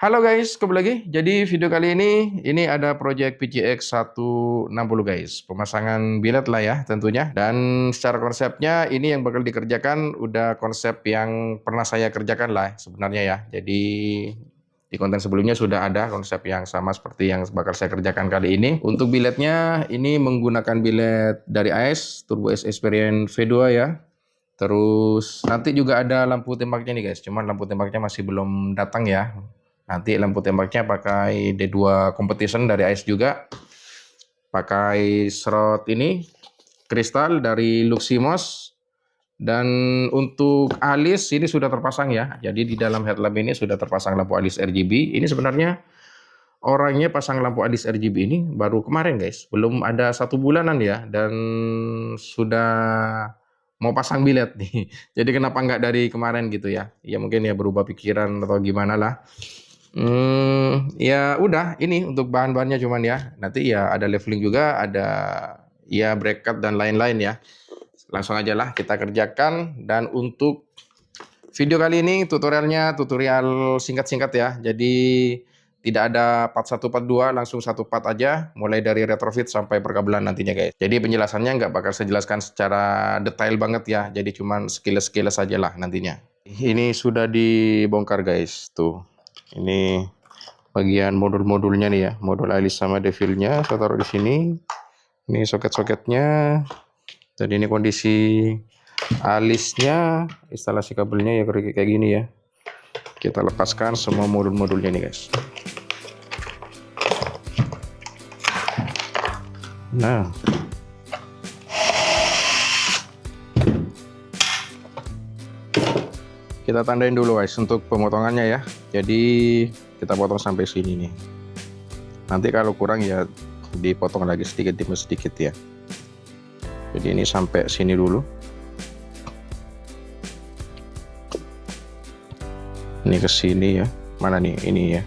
Halo guys, kembali lagi. Jadi video kali ini ada project PCX 160 guys. Pemasangan bilet lah ya tentunya. Dan secara konsepnya ini yang bakal dikerjakan udah konsep yang pernah saya kerjakan lah sebenarnya ya. Jadi di konten sebelumnya sudah ada konsep yang sama seperti yang bakal saya kerjakan kali ini. Untuk biletnya ini menggunakan bilet dari AS Turbo S Experience V2 ya. Terus nanti juga ada lampu tembaknya nih guys. Cuman lampu tembaknya masih belum datang ya. Nanti lampu tembaknya pakai D2 Competition dari AS juga. Pakai slot ini kristal dari Luximos. Dan untuk alis ini sudah terpasang ya. Jadi di dalam headlamp ini sudah terpasang lampu alis RGB. Ini sebenarnya orangnya pasang lampu alis RGB ini baru kemarin guys. Belum ada 1 bulanan ya. Dan sudah mau pasang bilet nih. Jadi kenapa nggak dari kemarin gitu ya. Ya mungkin ya berubah pikiran atau gimana lah. Ya udah ini untuk bahan-bahannya cuman ya. Nanti ya ada leveling juga, ada ya bracket dan lain-lain ya. Langsung aja lah kita kerjakan. Dan untuk video kali ini tutorial singkat-singkat ya. Jadi tidak ada part 1 part 2, langsung satu part aja. Mulai dari retrofit sampai perkabelan nantinya guys. Jadi penjelasannya nggak bakal saya jelaskan secara detail banget ya. Jadi cuman sekilas-sekilas aja lah nantinya. Ini sudah dibongkar guys, tuh. Ini bagian modul-modulnya nih ya, modul alis sama devilnya saya taruh di sini. Ini soket-soketnya. Dan ini kondisi alisnya, instalasi kabelnya ya kayak gini ya. Kita lepaskan semua modul-modulnya nih guys. Nah, kita tandain dulu guys untuk pemotongannya ya. Jadi kita potong sampai sini nih. Nanti kalau kurang ya dipotong lagi sedikit demi sedikit ya. Jadi ini sampai sini dulu. Ini ke sini ya. Mana nih? Ini ya.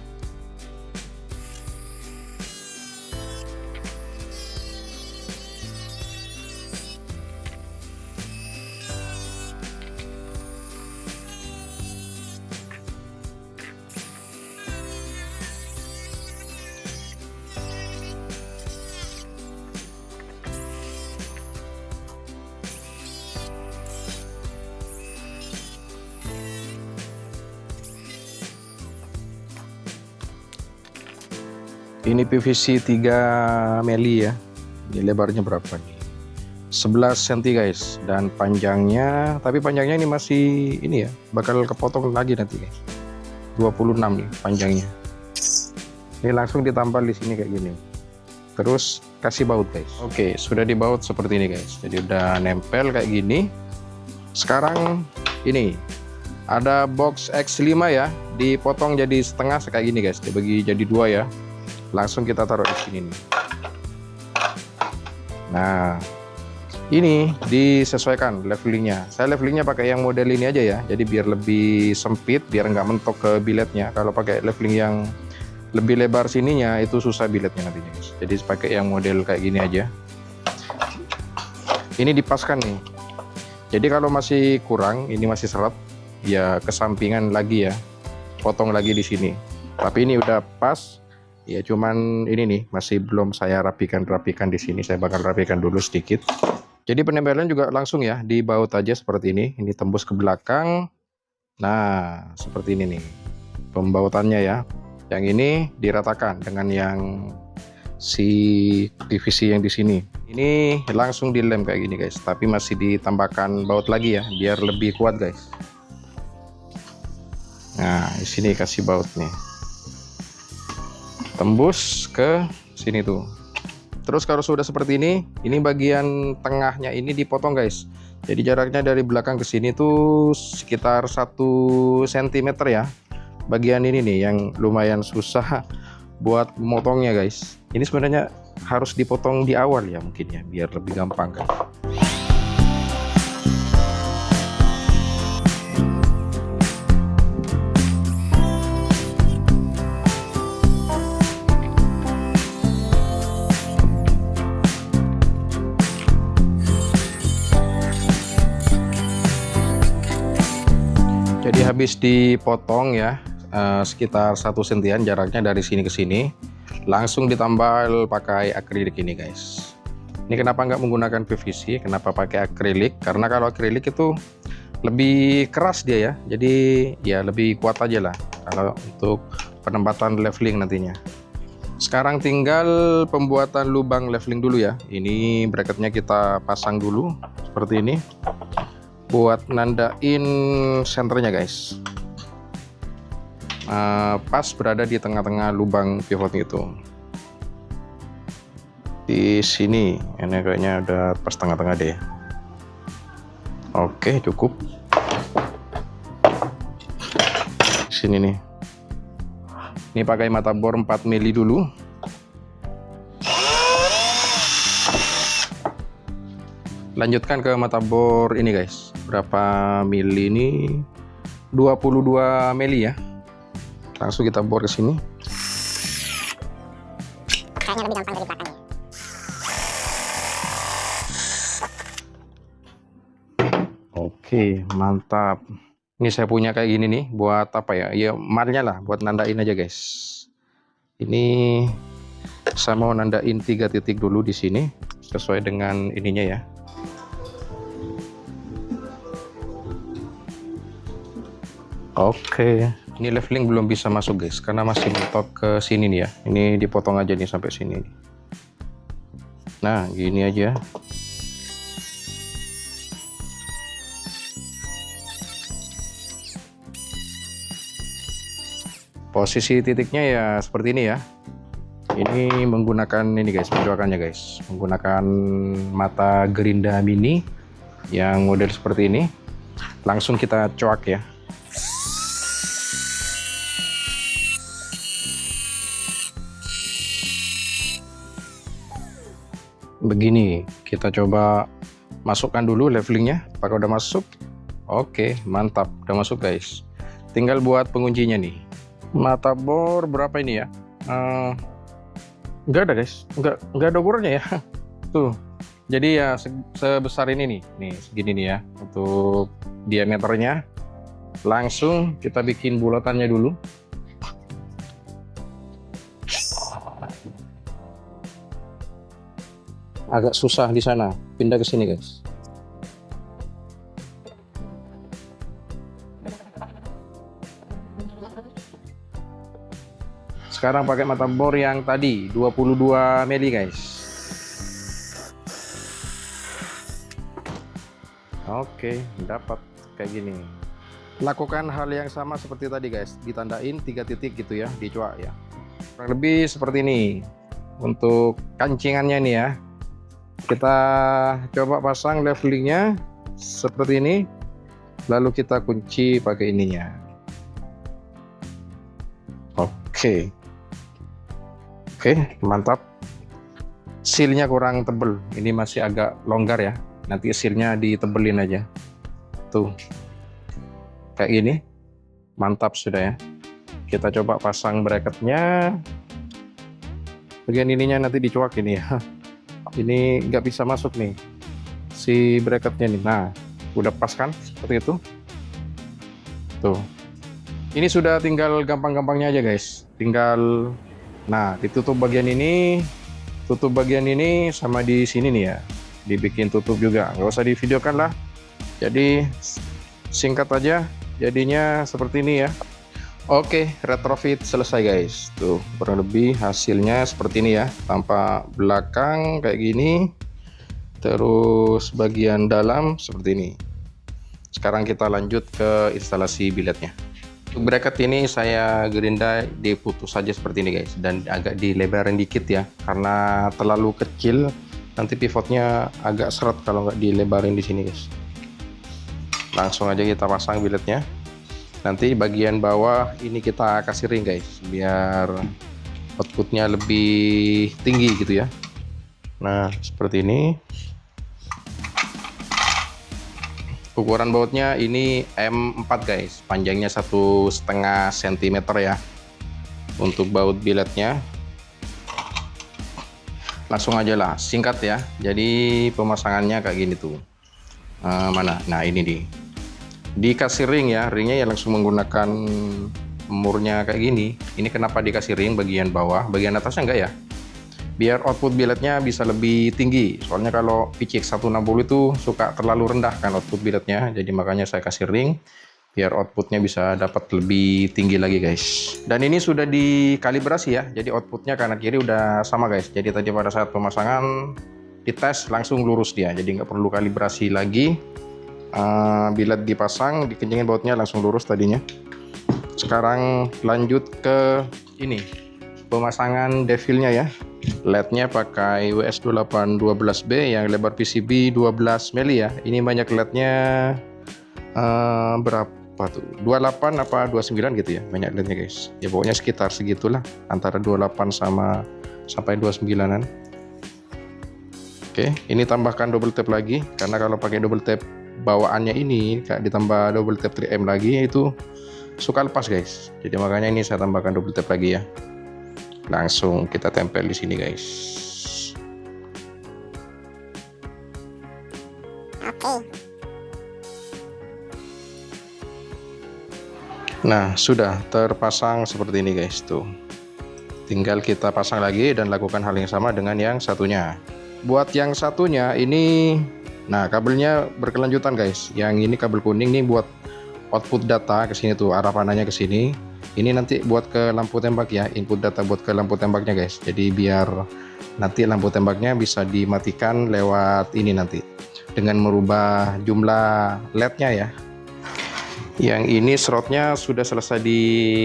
Ini PVC 3 mili ya. Ini lebarnya berapa nih? 11 cm guys. Dan panjangnya, tapi panjangnya ini masih ini ya, bakal kepotong lagi nanti guys. 26 nih panjangnya. Ini langsung ditampal di sini kayak gini. Terus kasih baut guys. Oke, sudah dibaut seperti ini guys. Jadi udah nempel kayak gini. Sekarang ini ada box X5 ya, dipotong jadi setengah kayak gini guys. Dibagi jadi 2 ya. Langsung kita taruh di sini nih. Nah, ini disesuaikan levelingnya. Saya levelingnya pakai yang model ini aja ya. Jadi biar lebih sempit, biar nggak mentok ke biletnya. Kalau pakai leveling yang lebih lebar sininya, itu susah biletnya nantinya guys. Jadi pakai yang model kayak gini aja. Ini dipaskan nih. Jadi kalau masih kurang, ini masih seret, ya kesampingan lagi ya. Potong lagi di sini. Tapi ini udah pas. Ya cuman ini nih masih belum saya rapikan di sini. Saya bakal rapikan dulu sedikit. Jadi penempelan juga langsung ya, dibaut aja seperti ini. Ini tembus ke belakang. Nah, seperti ini nih pembautannya ya. Yang ini diratakan dengan yang si PVC yang di sini. Ini langsung dilem kayak gini guys. Tapi masih ditambahkan baut lagi ya, biar lebih kuat guys. Nah, di sini kasih baut nih. Tembus ke sini tuh. Terus kalau sudah seperti ini bagian tengahnya ini dipotong guys. Jadi jaraknya dari belakang ke sini tuh sekitar 1 cm ya. Bagian ini nih yang lumayan susah buat memotongnya guys. Ini sebenarnya harus dipotong di awal ya mungkin ya, biar lebih gampang kan. Jadi habis dipotong ya, sekitar 1 sentian jaraknya dari sini ke sini, langsung ditambal pakai akrilik ini guys. Ini kenapa nggak menggunakan PVC, kenapa pakai akrilik, karena kalau akrilik itu lebih keras dia ya, jadi ya lebih kuat aja lah kalau untuk penempatan leveling nantinya. Sekarang tinggal pembuatan lubang leveling dulu ya. Ini bracketnya kita pasang dulu seperti ini buat nandain senternya guys. Pas berada di tengah-tengah lubang pivot itu. Di sini ini kayaknya udah pas tengah-tengah deh. Oke, cukup. Sini nih. Ini pakai mata bor 4 mili dulu. Lanjutkan ke mata bor ini guys. Berapa mili ini? 22 mili ya. Langsung kita bor ke sini. Kayaknya lebih gampang dari belakangnya. Oke, mantap. Ini saya punya kayak gini nih, buat apa ya? Ya marnya lah, buat nandain aja guys. Ini saya mau nandain 3 titik dulu di sini, sesuai dengan ininya ya. Oke, ini leveling belum bisa masuk guys, karena masih mentok ke sini nih ya. Ini dipotong aja nih sampai sini. Nah, gini aja. Posisi titiknya ya seperti ini ya. Ini menggunakan ini guys, pencoakannya guys. Menggunakan mata gerinda mini yang model seperti ini. Langsung kita coak ya. Begini, kita coba masukkan dulu levelingnya. Apakah udah masuk? Oke, mantap, udah masuk guys. Tinggal buat penguncinya nih. Mata bor berapa ini ya? Nggak ada guys, nggak ada ukurannya ya. Tuh, jadi ya sebesar ini nih segini nih ya untuk diameternya. Langsung kita bikin bulatannya dulu. Agak susah di sana, pindah ke sini guys. Sekarang pakai mata bor yang tadi 22 mili guys. Oke, dapat kayak gini. Lakukan hal yang sama seperti tadi guys, ditandain 3 titik gitu ya, dicuak ya. Kurang lebih seperti ini. Untuk kancingannya nih ya, kita coba pasang levelingnya seperti ini, lalu kita kunci pakai ininya. Oke, mantap. Sealnya kurang tebel, ini masih agak longgar ya. Nanti sealnya ditebelin aja. Tuh, kayak gini, mantap sudah ya. Kita coba pasang bracketnya. Bagian ininya nanti dicuak ini ya. Ini nggak bisa masuk nih, si bracketnya nih. Nah, udah pas kan, seperti itu. Tuh, ini sudah tinggal gampang-gampangnya aja guys. Tinggal nah, ditutup bagian ini, tutup bagian ini, sama di sini nih ya, dibikin tutup juga. Nggak usah divideokan lah. Jadi singkat aja, jadinya seperti ini ya. Oke, retrofit selesai guys. Tuh, kurang lebih hasilnya seperti ini ya. Tampak belakang kayak gini, terus bagian dalam seperti ini. Sekarang kita lanjut ke instalasi biletnya. Untuk bracket ini saya gerinda diputus saja seperti ini guys, dan agak dilebarin dikit ya, karena terlalu kecil nanti pivotnya agak seret kalau nggak dilebarin di sini guys. Langsung aja kita pasang biletnya. Nanti bagian bawah ini kita kasih ring guys, biar outputnya lebih tinggi gitu ya. Nah, seperti ini. Ukuran bautnya ini M4 guys, panjangnya 1,5 cm ya. Untuk baut biletnya langsung aja lah, singkat ya. Jadi pemasangannya kayak gini tuh. Mana? Nah, ini dikasih ring ya. Ringnya ya langsung menggunakan murnya kayak gini. Ini kenapa dikasih ring bagian bawah, bagian atasnya enggak ya? Biar output billetnya bisa lebih tinggi. Soalnya kalau PCX 160 itu suka terlalu rendah kan output billetnya. Jadi makanya saya kasih ring biar outputnya bisa dapat lebih tinggi lagi guys. Dan ini sudah dikalibrasi ya. Jadi outputnya kanan kiri udah sama guys. Jadi tadi pada saat pemasangan dites langsung lurus dia. Jadi nggak perlu kalibrasi lagi. Billet dipasang, dikencingin bautnya langsung lurus tadinya. Sekarang lanjut ke ini pemasangan devilnya ya. LED-nya pakai WS2812B yang lebar PCB 12 mili ya. Ini banyak LED-nya berapa tuh? 28 apa 29 gitu ya. Banyak LED-nya guys. Ya pokoknya sekitar segitulah, antara 28 sampai 29-an. Oke, ini tambahkan double tap lagi karena kalau pakai double tap bawaannya ini kayak ditambah double tap 3M lagi itu suka lepas guys. Jadi makanya ini saya tambahkan double tap lagi ya. Langsung kita tempel di sini guys. Oke. Nah, sudah terpasang seperti ini guys tuh. Tinggal kita pasang lagi dan lakukan hal yang sama dengan yang satunya. Buat yang satunya ini, nah kabelnya berkelanjutan guys. Yang ini kabel kuning nih buat output data ke sini tuh, arah panahnya ke sini. Ini nanti buat ke lampu tembak ya, input data buat ke lampu tembaknya guys. Jadi biar nanti lampu tembaknya bisa dimatikan lewat ini nanti dengan merubah jumlah LED-nya ya. Yang ini slotnya sudah selesai di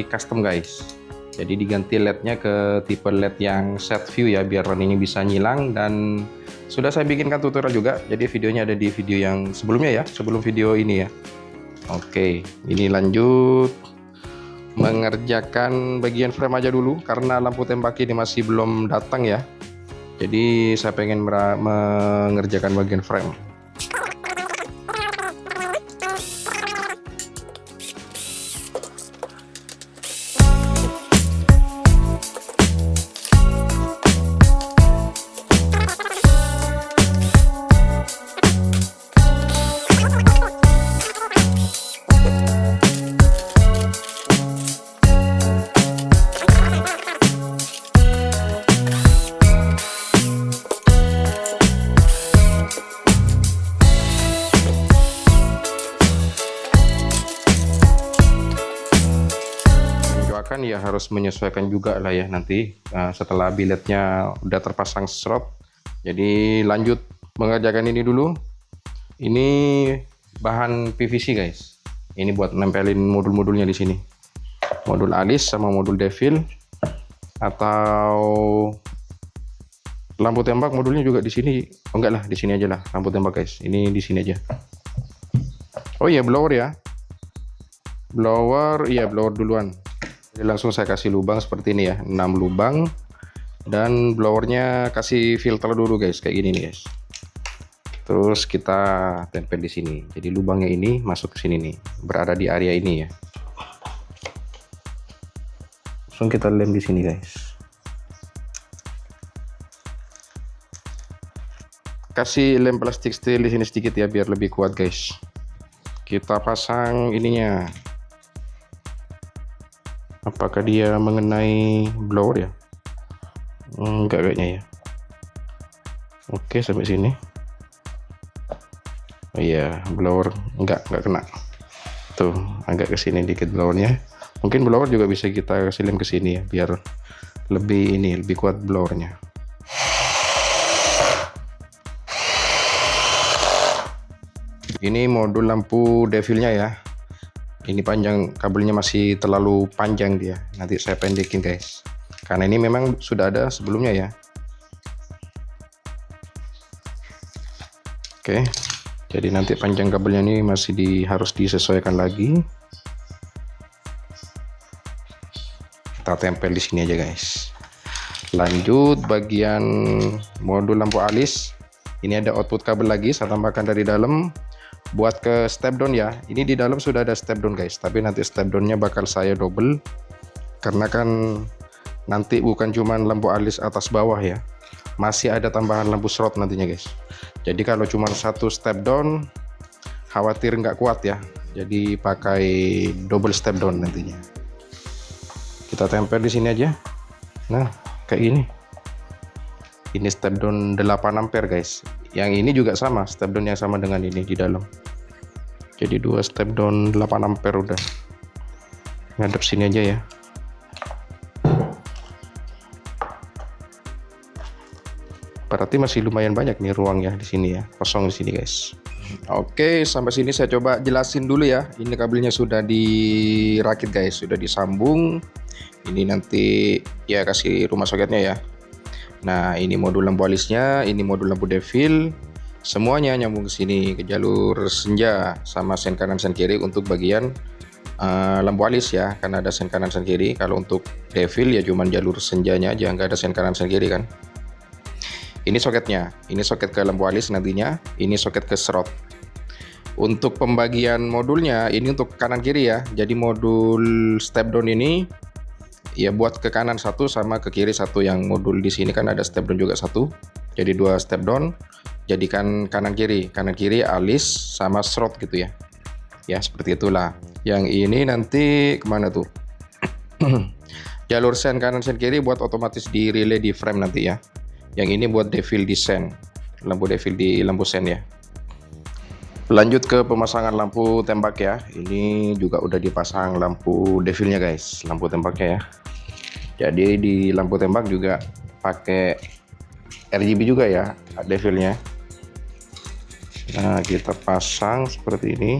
custom guys. Jadi diganti LED-nya ke tipe LED yang set view ya, biar ini bisa nyilang. Dan sudah saya bikinkan tutorial juga. Jadi videonya ada di video yang sebelumnya ya, sebelum video ini ya. Oke, ini lanjut mengerjakan bagian frame aja dulu karena lampu tembak ini masih belum datang ya. Jadi saya pengen mengerjakan bagian frame. Kan ya harus menyesuaikan juga lah ya nanti setelah billetnya udah terpasang slot. Jadi lanjut mengerjakan ini dulu. Ini bahan PVC guys. Ini buat nempelin modul-modulnya di sini. Modul alis sama modul devil, atau lampu tembak modulnya juga di sini. Oh enggak lah, di sini aja lah lampu tembak guys. Ini di sini aja. Oh iya, blower ya. Blower, iya blower duluan. Jadi langsung saya kasih lubang seperti ini ya, 6 lubang. Dan blowernya kasih filter dulu guys, kayak gini nih guys. Terus kita tempel di sini. Jadi lubangnya ini masuk ke sini nih, berada di area ini ya. Langsung kita lem di sini guys. Kasih lem plastik steel di sini sedikit ya, biar lebih kuat guys. Kita pasang ininya. Apakah dia mengenai blower ya? Enggak kayaknya ya. Oke, sampai sini. Oh iya, blower enggak kena. Tuh, agak ke sini dikit blowernya. Mungkin blower juga bisa kita kasih lem ke sini ya, biar lebih lebih kuat blowernya. Ini modul lampu devilnya ya. Ini panjang, kabelnya masih terlalu panjang dia. Nanti saya pendekin guys. Karena ini memang sudah ada sebelumnya ya. Oke. Jadi nanti panjang kabelnya ini masih harus disesuaikan lagi. Kita tempel di sini aja guys. Lanjut bagian modul lampu alis. Ini ada output kabel lagi, saya tambahkan dari dalam. Buat ke step down ya, ini di dalam sudah ada step down guys, tapi nanti step downnya bakal saya double karena kan nanti bukan cuman lampu alis atas bawah ya, masih ada tambahan lampu slot nantinya guys. Jadi kalau cuma satu step down khawatir nggak kuat ya, jadi pakai double step down nantinya. Kita tempel di sini aja. Nah, kayak gini. Ini step down 8 ampere guys. Yang ini juga sama, step down yang sama dengan ini di dalam. Jadi 2 step down 8 ampere udah. Ngadep sini aja ya. Berarti masih lumayan banyak nih ruangnya di sini ya, kosong di sini guys. Oke, sampai sini saya coba jelasin dulu ya. Ini kabelnya sudah dirakit guys, sudah disambung. Ini nanti ya kasih rumah soketnya ya. Nah, ini modul lampu alisnya, ini modul lampu devil. Semuanya nyambung ke sini, ke jalur senja sama sen kanan sen kiri untuk bagian lampu alis ya, karena ada sen kanan sen kiri. Kalau untuk devil ya cuman jalur senjanya aja, nggak ada sen kanan sen kiri kan. Ini soketnya, ini soket ke lampu alis nantinya, ini soket ke serot. Untuk pembagian modulnya ini untuk kanan kiri ya. Jadi modul step down ini ya buat ke kanan satu sama ke kiri satu. Yang modul di sini kan ada step down juga satu. Jadi 2 step down. Jadikan kanan kiri alis sama serot gitu ya. Ya seperti itulah. Yang ini nanti kemana tuh? Jalur sen kanan sen kiri buat otomatis di relay di frame nanti ya. Yang ini buat devil di sen, lampu devil di lampu sen ya. Lanjut ke pemasangan lampu tembak ya. Ini juga udah dipasang lampu devilnya guys, lampu tembaknya ya. Jadi di lampu tembak juga pakai RGB juga ya devilnya. Nah, kita pasang seperti ini.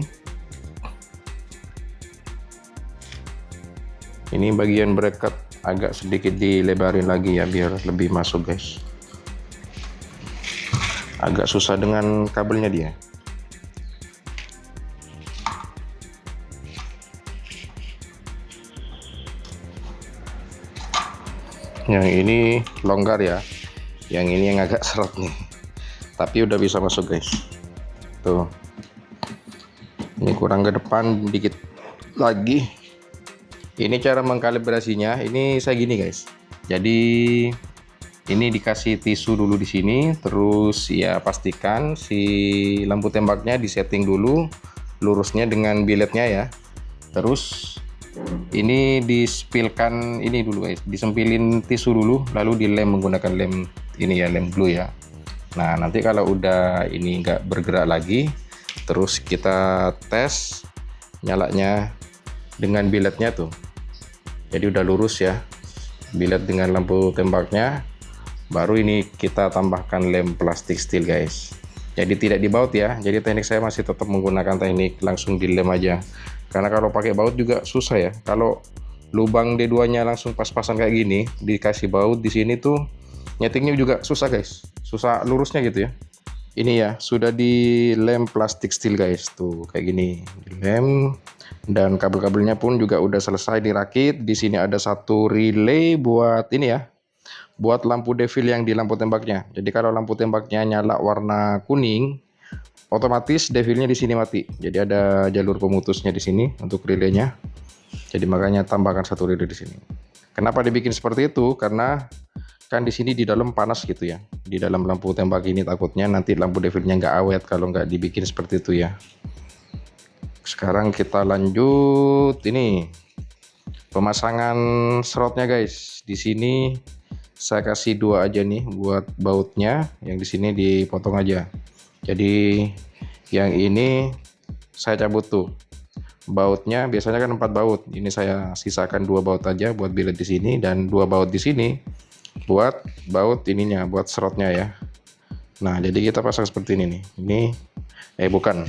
Ini bagian bracket agak sedikit dilebarin lagi ya biar lebih masuk guys. Agak susah dengan kabelnya dia. Yang ini longgar ya. Yang ini yang agak seret nih. Tapi udah bisa masuk guys. Tuh. Ini kurang ke depan dikit lagi. Ini cara mengkalibrasinya. Ini saya gini guys. Jadi ini dikasih tisu dulu di sini, terus ya pastikan si lampu tembaknya disetting dulu lurusnya dengan biletnya ya. Terus ini dispilkan ini dulu guys, disempilin tisu dulu, lalu dilem menggunakan lem ini ya, lem glue ya. Nah nanti kalau udah ini nggak bergerak lagi, terus kita tes nyalanya dengan biletnya tuh. Jadi udah lurus ya, bilet dengan lampu tembaknya. Baru ini kita tambahkan lem plastik steel guys. Jadi tidak dibaut ya. Jadi teknik saya masih tetap menggunakan teknik langsung dilem aja. Karena kalau pakai baut juga susah ya. Kalau lubang D2-nya langsung pas-pasan kayak gini, dikasih baut di sini tuh nyetingnya juga susah guys. Susah lurusnya gitu ya. Ini ya sudah dilem plastik steel guys. Tuh kayak gini. Dilem dan kabel-kabelnya pun juga udah selesai dirakit. Di sini ada satu relay buat ini ya. Buat lampu devil yang di lampu tembaknya. Jadi kalau lampu tembaknya nyala warna kuning, otomatis devilnya di sini mati. Jadi ada jalur pemutusnya di sini untuk relaynya. Jadi makanya tambahkan satu relay di sini. Kenapa dibikin seperti itu? Karena kan di sini di dalam panas gitu ya. Di dalam lampu tembak ini takutnya nanti lampu devilnya nggak awet kalau nggak dibikin seperti itu ya. Sekarang kita lanjut ini pemasangan slotnya guys. Di sini saya kasih 2 aja nih buat bautnya, yang di sini dipotong aja. Jadi yang ini saya cabut tuh. Bautnya biasanya kan 4 baut. Ini saya sisakan 2 baut aja buat bilet di sini dan 2 baut di sini buat baut ininya, buat slotnya ya. Nah, jadi kita pasang seperti ini nih. Ini bukan.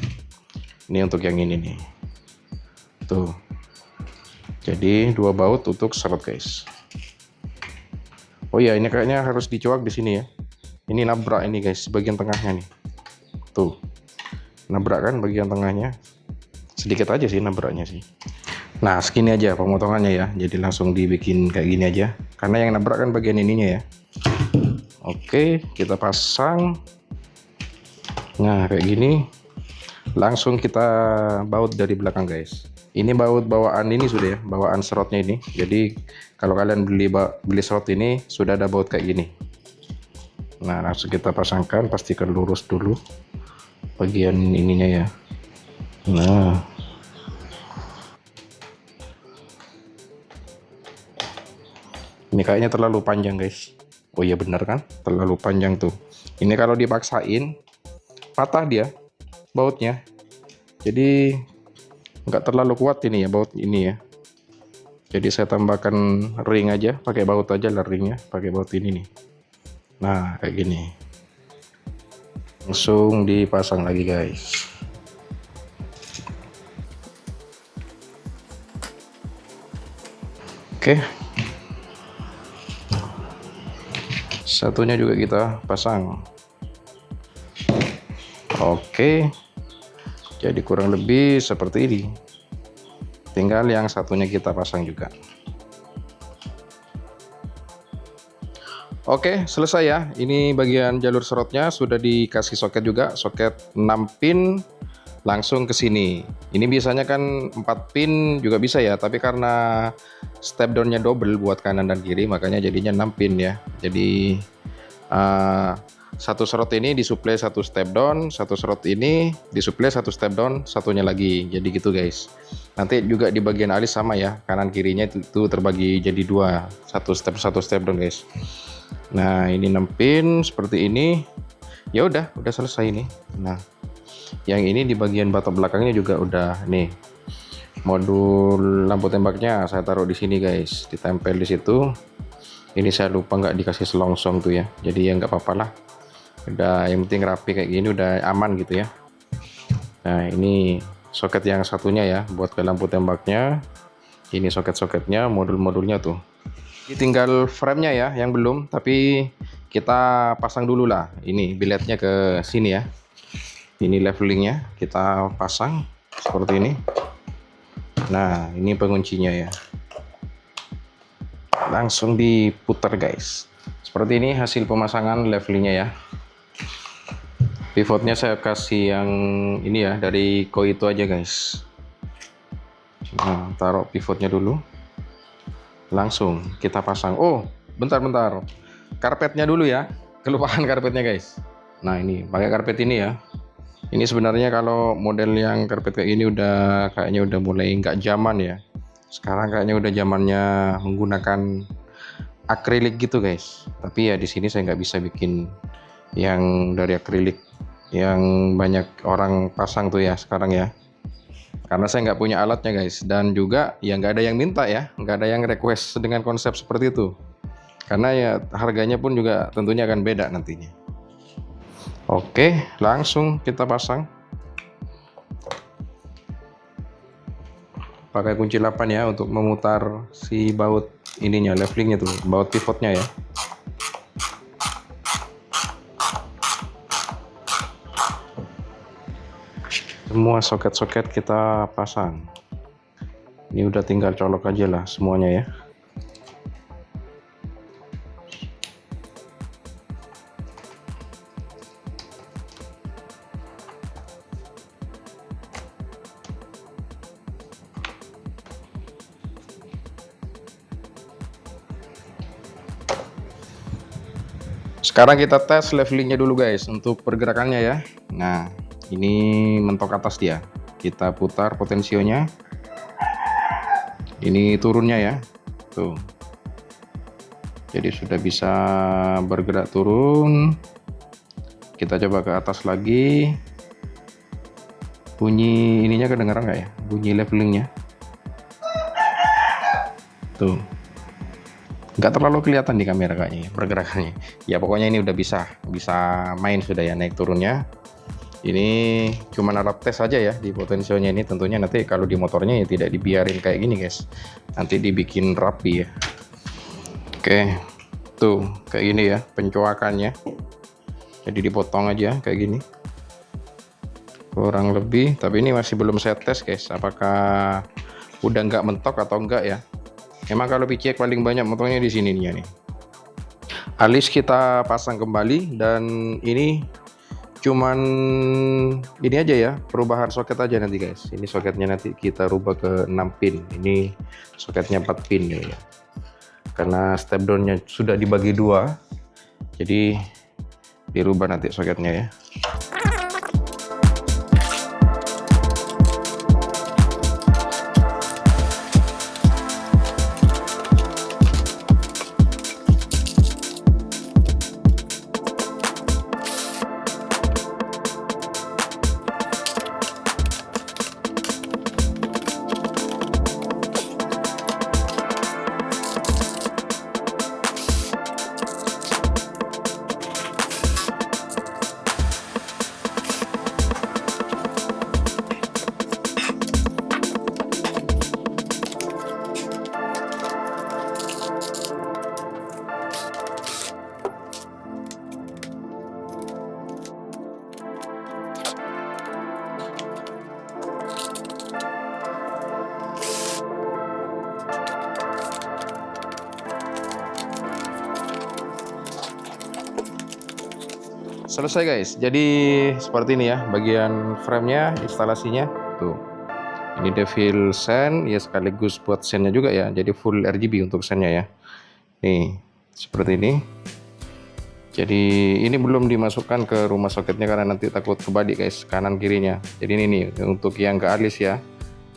Ini untuk yang ini nih. Tuh. Jadi 2 baut untuk slot guys. Oh iya, ini kayaknya harus dicoak di sini ya. Ini nabrak ini guys, bagian tengahnya nih. Tuh. Nabrak kan bagian tengahnya. Sedikit aja sih nabraknya sih. Nah, segini aja pemotongannya ya. Jadi langsung dibikin kayak gini aja. Karena yang nabrak kan bagian ininya ya. Oke, kita pasang. Nah, kayak gini. Langsung kita baut dari belakang guys. Ini baut bawaan ini sudah ya, bawaan slotnya ini. Jadi kalau kalian beli slot ini sudah ada baut kayak gini. Nah, langsung kita pasangkan, pastikan lurus dulu bagian ininya ya. Nah, Ini kayaknya terlalu panjang guys. Oh iya bener kan, terlalu panjang tuh. Ini kalau dipaksain patah dia bautnya. Jadi nggak terlalu kuat ini ya baut ini ya. Jadi saya tambahkan ring aja, pakai baut aja lah ringnya, pakai baut ini nih. Nah kayak gini. Langsung dipasang lagi guys. Oke. Satunya juga kita pasang. Oke. Jadi kurang lebih seperti ini. Tinggal yang satunya kita pasang juga. Oke, selesai ya. Ini bagian jalur serotnya sudah dikasih soket juga, soket 6 pin langsung ke sini. Ini biasanya kan 4 pin juga bisa ya, tapi karena step down-nya double buat kanan dan kiri, makanya jadinya 6 pin ya. Jadi satu serot ini disuplai satu step down, satu serot ini disuplai satu step down, satunya lagi. Jadi gitu guys. Nanti juga di bagian alis sama ya, kanan kirinya itu terbagi jadi dua, satu step down guys. Nah ini 6 pin seperti ini. Ya udah selesai ini. Nah yang ini di bagian batok belakangnya juga udah nih. Modul lampu tembaknya saya taruh di sini guys, ditempel di situ. Ini saya lupa nggak dikasih selongsong tuh ya, jadi ya nggak apa-apa lah. Udah yang penting rapi kayak gini udah aman gitu ya. Nah ini soket yang satunya ya buat ke lampu tembaknya. Ini soket-soketnya, modul-modulnya tuh. Ini tinggal frame-nya ya yang belum, tapi kita pasang dulu lah. Ini biletnya ke sini ya. Ini levelingnya kita pasang seperti ini. Nah ini penguncinya ya. Langsung diputar guys. Seperti ini hasil pemasangan levelingnya ya. Pivotnya saya kasih yang ini ya, dari Koito aja guys. Nah taruh pivotnya dulu, langsung kita pasang. Oh bentar karpetnya dulu ya, kelupaan karpetnya guys. Nah ini pakai karpet ini ya. Ini sebenarnya kalau model yang karpet kayak gini kayaknya udah mulai nggak zaman ya. Sekarang kayaknya udah zamannya menggunakan akrilik gitu guys. Tapi ya di sini saya nggak bisa bikin yang dari akrilik yang banyak orang pasang tuh ya sekarang ya. Karena saya nggak punya alatnya guys. Dan juga ya nggak ada yang minta ya, nggak ada yang request dengan konsep seperti itu. Karena ya harganya pun juga tentunya akan beda nantinya. Oke, langsung kita pasang. Pakai kunci 8 ya untuk memutar si baut ininya, levelingnya tuh, baut pivotnya ya. Semua soket-soket kita pasang. Ini udah tinggal colok aja lah semuanya ya. Sekarang kita tes levelingnya dulu guys untuk pergerakannya ya. Nah ini mentok atas dia, kita putar potensionya. Ini turunnya ya tuh, jadi sudah bisa bergerak turun. Kita coba ke atas lagi. Bunyi ininya kedengaran nggak ya, bunyi levelingnya tuh. Nggak terlalu kelihatan di kamera kayaknya pergerakannya ya. Pokoknya ini udah bisa main sudah ya, naik turunnya. Ini cuma alat tes saja ya di potensionya ini. Tentunya nanti kalau di motornya ya tidak dibiarin kayak gini guys, nanti dibikin rapi ya. Oke tuh kayak gini ya pencoakannya, jadi dipotong aja kayak gini kurang lebih. Tapi ini masih belum saya tes guys, apakah udah nggak mentok atau enggak ya. Emang kalau PCX paling banyak motongnya di sini nih. Alis kita pasang kembali, dan ini cuman ini aja ya, perubahan soket aja nanti guys. Ini soketnya nanti kita rubah ke 6 pin, ini soketnya 4 pin ya. Karena step down-nya sudah dibagi dua, jadi dirubah nanti soketnya ya. Selesai guys, jadi seperti ini ya bagian framenya, instalasinya tuh. Ini devil sen ya, sekaligus buat sennya juga ya, jadi full RGB untuk sennya ya. Nih seperti ini. Jadi ini belum dimasukkan ke rumah soketnya karena nanti takut kebalik guys, kanan kirinya. Jadi ini nih untuk yang ke alis ya.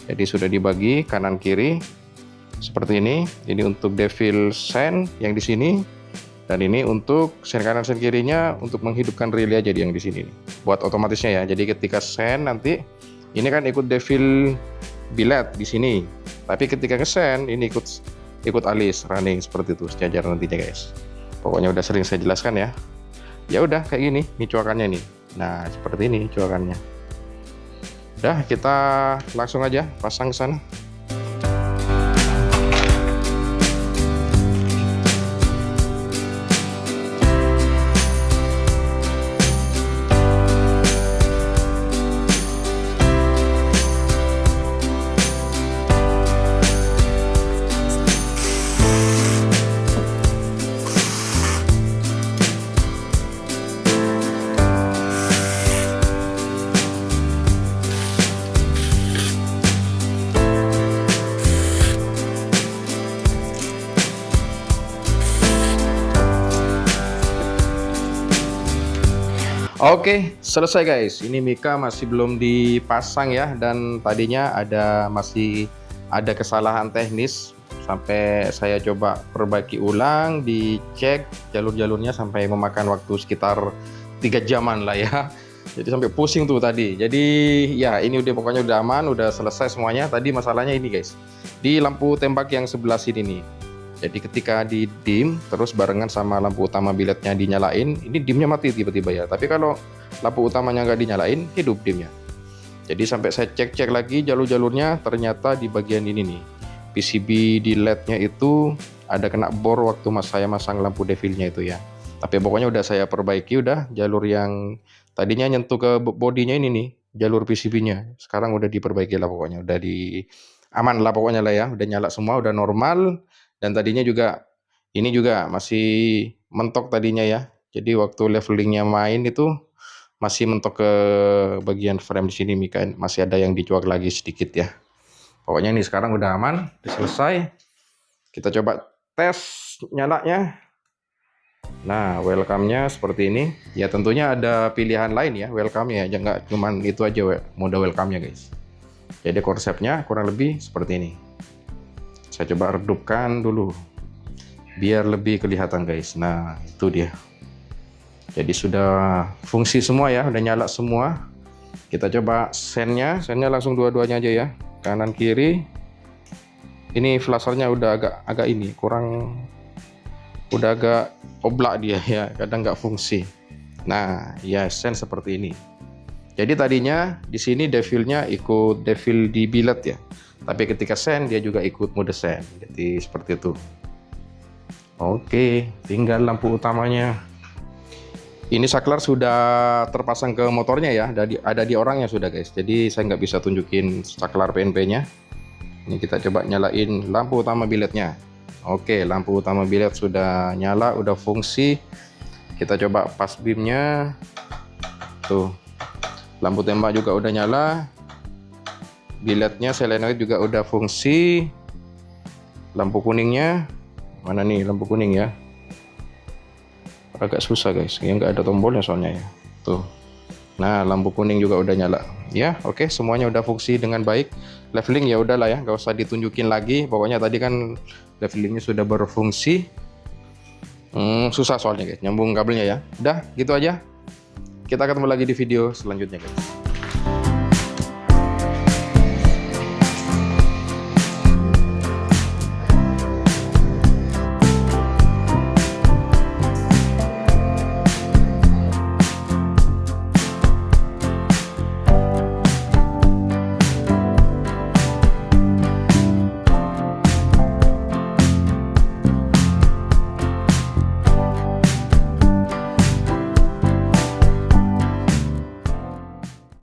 Jadi sudah dibagi kanan kiri seperti ini. Ini untuk devil sen yang di sini. Dan ini untuk sen kanan sen kirinya untuk menghidupkan relay aja yang di sini nih. Buat otomatisnya ya. Jadi ketika sen nanti ini kan ikut devil billet di sini. Tapi ketika ke sen ini ikut alis running seperti itu sejajar nantinya guys. Pokoknya udah sering saya jelaskan ya. Ya udah kayak gini nih coakannya nih. Nah, seperti ini coakannya. Udah, kita langsung aja pasang ke sana. Oke, selesai guys. Ini mika masih belum dipasang ya, dan tadinya masih ada kesalahan teknis sampai saya coba perbaiki ulang, dicek jalur-jalurnya sampai memakan waktu sekitar 3 jaman lah ya. Jadi sampai pusing tuh tadi. Jadi ya ini pokoknya udah aman, udah selesai semuanya. Tadi masalahnya ini guys, di lampu tembak yang sebelah sini nih. Jadi ketika di dim terus barengan sama lampu utama billetnya dinyalain, ini dimnya mati tiba-tiba ya. Tapi kalau lampu utamanya nggak dinyalain, hidup dimnya. Jadi sampai saya cek-cek lagi jalur-jalurnya, ternyata di bagian ini nih, PCB di LED-nya itu ada kena bor waktu saya masang lampu devilnya itu ya. Tapi pokoknya udah saya perbaiki, udah jalur yang tadinya nyentuh ke bodinya ini nih, jalur PCB-nya. Sekarang udah diperbaiki lah pokoknya, udah aman lah pokoknya lah ya, udah nyala semua, udah normal. Dan tadinya juga ini juga masih mentok tadinya ya. Jadi waktu levelingnya main itu masih mentok ke bagian frame di sini mika, masih ada yang dicuak lagi sedikit ya. Pokoknya ini sekarang udah aman, udah selesai. Kita coba tes nyalanya. Nah, welcome-nya seperti ini. Ya tentunya ada pilihan lain ya welcome-nya, ya nggak cuman itu aja mode welcome-nya guys. Jadi konsepnya kurang lebih seperti ini. Saya coba redupkan dulu biar lebih kelihatan guys. Nah itu dia. Jadi sudah fungsi semua ya, udah nyala semua. Kita coba sennya langsung dua-duanya aja ya, kanan kiri. Ini flashernya udah agak ini kurang, udah agak oblak dia ya, kadang nggak fungsi. Nah ya sen seperti ini. Jadi tadinya di sini devilnya ikut devil di billet ya. Tapi ketika sen dia juga ikut mode sen. Jadi seperti itu. Oke, tinggal lampu utamanya. Ini saklar sudah terpasang ke motornya ya. Ada di orangnya sudah guys. Jadi saya nggak bisa tunjukin saklar PNP-nya. Ini kita coba nyalain lampu utama billetnya. Oke, lampu utama billet sudah nyala, udah fungsi. Kita coba pas beamnya. Tuh, lampu tembak juga udah nyala. Billetnya solenoid juga udah fungsi. Lampu kuningnya mana nih, lampu kuning ya, agak susah guys, ya nggak ada tombolnya soalnya ya. Tuh, nah lampu kuning juga udah nyala ya. Oke, semuanya udah fungsi dengan baik. Leveling ya udahlah ya, nggak usah ditunjukin lagi. Pokoknya tadi kan levelingnya sudah berfungsi. Susah soalnya guys nyambung kabelnya ya. Udah gitu aja, kita ketemu lagi di video selanjutnya guys.